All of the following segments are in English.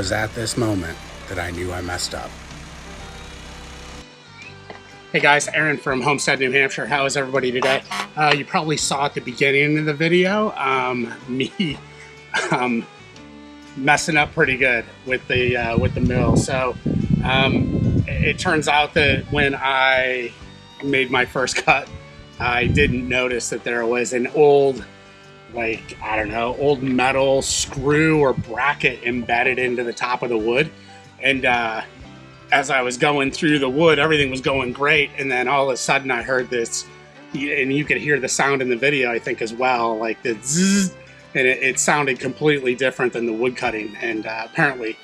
was at this moment that I knew I messed up. Hey guys, Aaron from Homestead, New Hampshire. How is everybody today? You probably saw at the beginning of the video me messing up pretty good with the mill. So it turns out that when I made my first cut, I didn't notice that there was an old, like, I don't know, old metal screw or bracket embedded into the top of the wood. And as I was going through the wood, everything was going great. And then all of a sudden I heard this, and you could hear the sound in the video, I think, as well, like the zzz, and it sounded completely different than the wood cutting. And apparently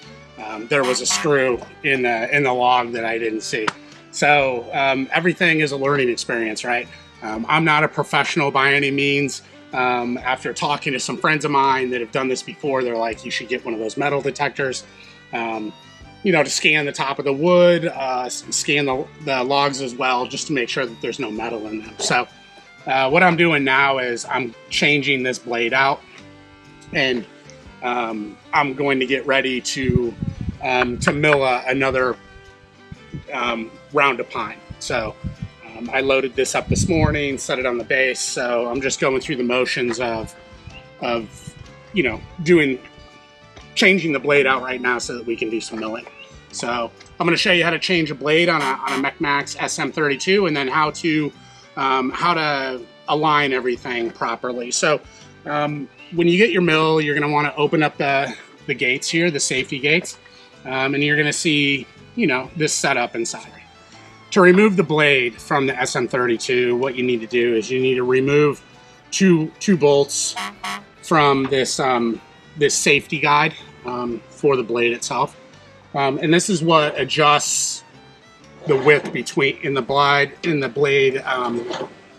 there was a screw in the log that I didn't see. So everything is a learning experience, right? I'm not a professional by any means. After talking to some friends of mine that have done this before, they're like, you should get one of those metal detectors, you know, to scan the top of the wood, scan the logs as well, just to make sure that there's no metal in them. So what I'm doing now is I'm changing this blade out, and I'm going to get ready to mill another round of pine. So I loaded this up this morning, set it on the base. So I'm just going through the motions of you know, changing the blade out right now so that we can do some milling. So I'm going to show you how to change a blade on a MechMax SM32, and then how to align everything properly. So when you get your mill, you're going to want to open up the gates here, the safety gates, and you're going to see, you know, this setup inside. To remove the blade from the SM32, what you need to do is you need to remove two bolts from this this safety guide for the blade itself, and this is what adjusts the width between the blade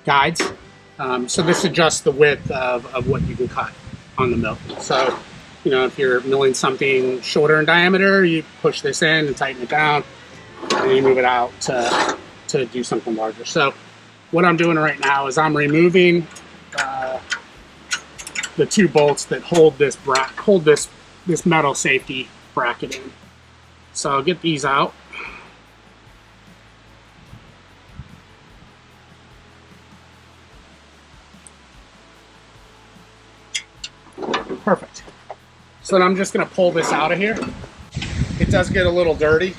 guides. So this adjusts the width of what you can cut on the mill. So, you know, if you're milling something shorter in diameter, you push this in and tighten it down, and you move it out to do something larger. So what I'm doing right now is I'm removing the two bolts that hold this metal safety bracket in. So I'll get these out. Perfect. So then I'm just going to pull this out of here. It does get a little dirty,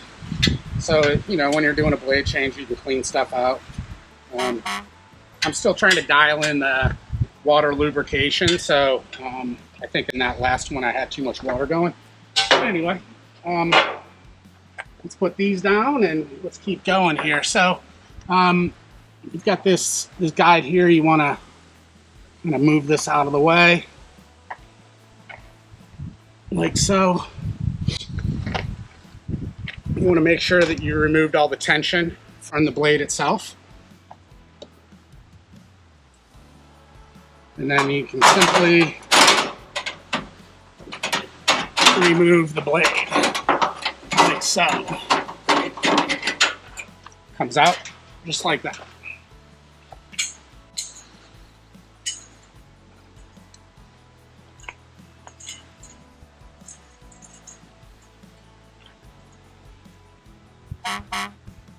so, you know, when you're doing a blade change, you can clean stuff out. I'm still trying to dial in the water lubrication, so I think in that last one I had too much water going. But anyway, let's put these down and let's keep going here. So you've got this guide here. You want to kind of move this out of the way, like so. You want to make sure that you removed all the tension from the blade itself. And then you can simply remove the blade, like so. Comes out just like that.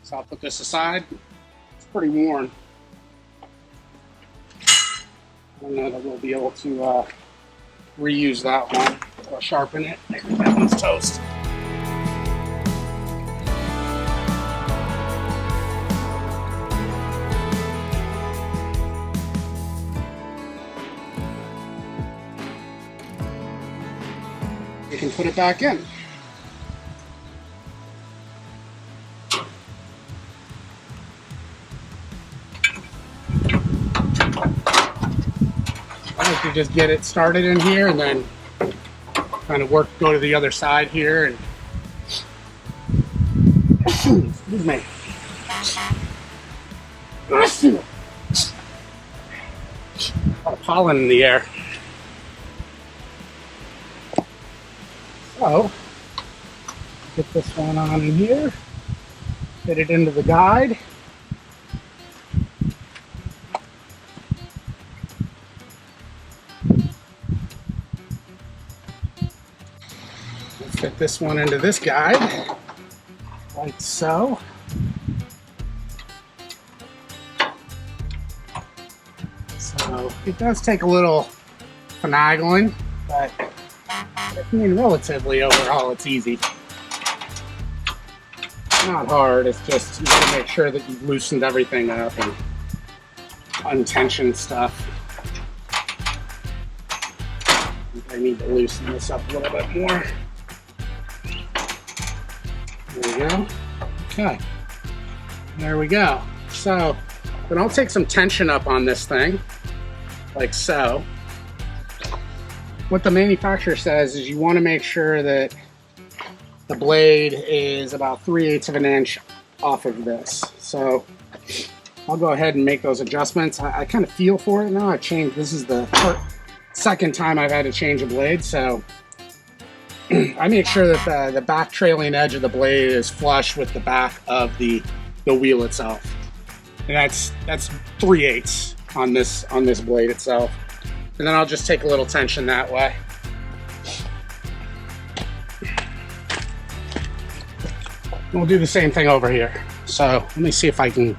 So I'll put this aside. It's pretty worn. I don't know that we'll be able to reuse that one or sharpen it. That one's toast. You can put it back in. You just get it started in here and then kind of go to the other side here and excuse me. A lot of pollen in the air. So get this one on in here, fit it into the guide. fit this one into this guide, like so. So it does take a little finagling, but I mean, relatively overall, it's easy. It's not hard, it's just you gotta make sure that you've loosened everything up and untensioned stuff. I need to loosen this up a little bit more. There we go. Okay. There we go. So then I'll take some tension up on this thing, like so. What the manufacturer says is you want to make sure that the blade is about 3/8 of an inch off of this. So I'll go ahead and make those adjustments. I kind of feel for it now. This is the second time I've had to change a blade, so I make sure that the back trailing edge of the blade is flush with the back of the wheel itself. And that's 3/8 on this blade itself. And then I'll just take a little tension that way. And we'll do the same thing over here. So let me see if I can,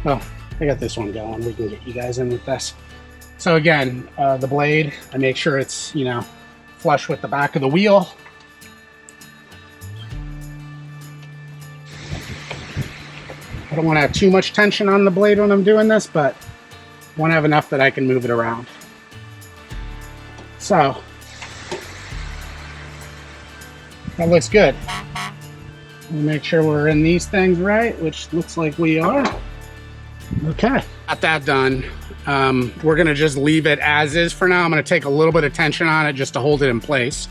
well, I got this one going. We can get you guys in with this. So again, the blade, I make sure it's, you know, flush with the back of the wheel. I don't want to have too much tension on the blade when I'm doing this, but I want to have enough that I can move it around. So that looks good. We'll make sure we're in these things right, which looks like we are. Okay, got that done. We're gonna just leave it as is for now. I'm gonna take a little bit of tension on it just to hold it in place.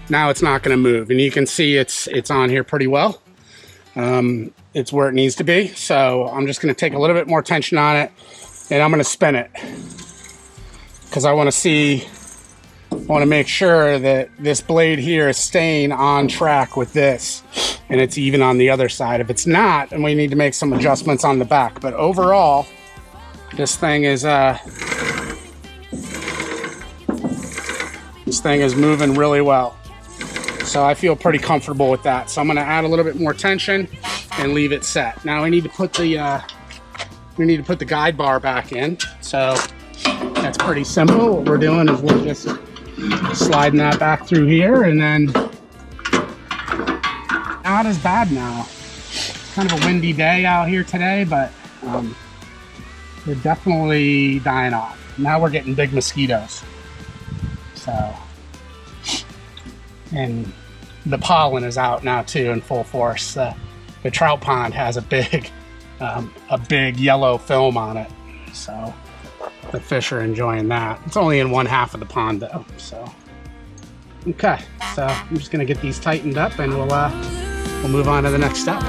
Now it's not gonna move, and you can see it's on here pretty well. It's where it needs to be. So I'm just gonna take a little bit more tension on it, and I'm gonna spin it because I want to make sure that this blade here is staying on track with this, and it's even on the other side. If it's not, then we need to make some adjustments on the back. But overall, this thing is moving really well. So I feel pretty comfortable with that. So I'm going to add a little bit more tension and leave it set. Now we need to put the guide bar back in. So that's pretty simple. What we're doing is we're just sliding that back through here, and then not as bad now. Kind of a windy day out here today, but they're definitely dying off. Now we're getting big mosquitoes. So, and the pollen is out now too in full force. The trout pond has a big yellow film on it. So the fish are enjoying that. It's only in one half of the pond though. So, okay. So I'm just gonna get these tightened up, and we'll move on to the next step.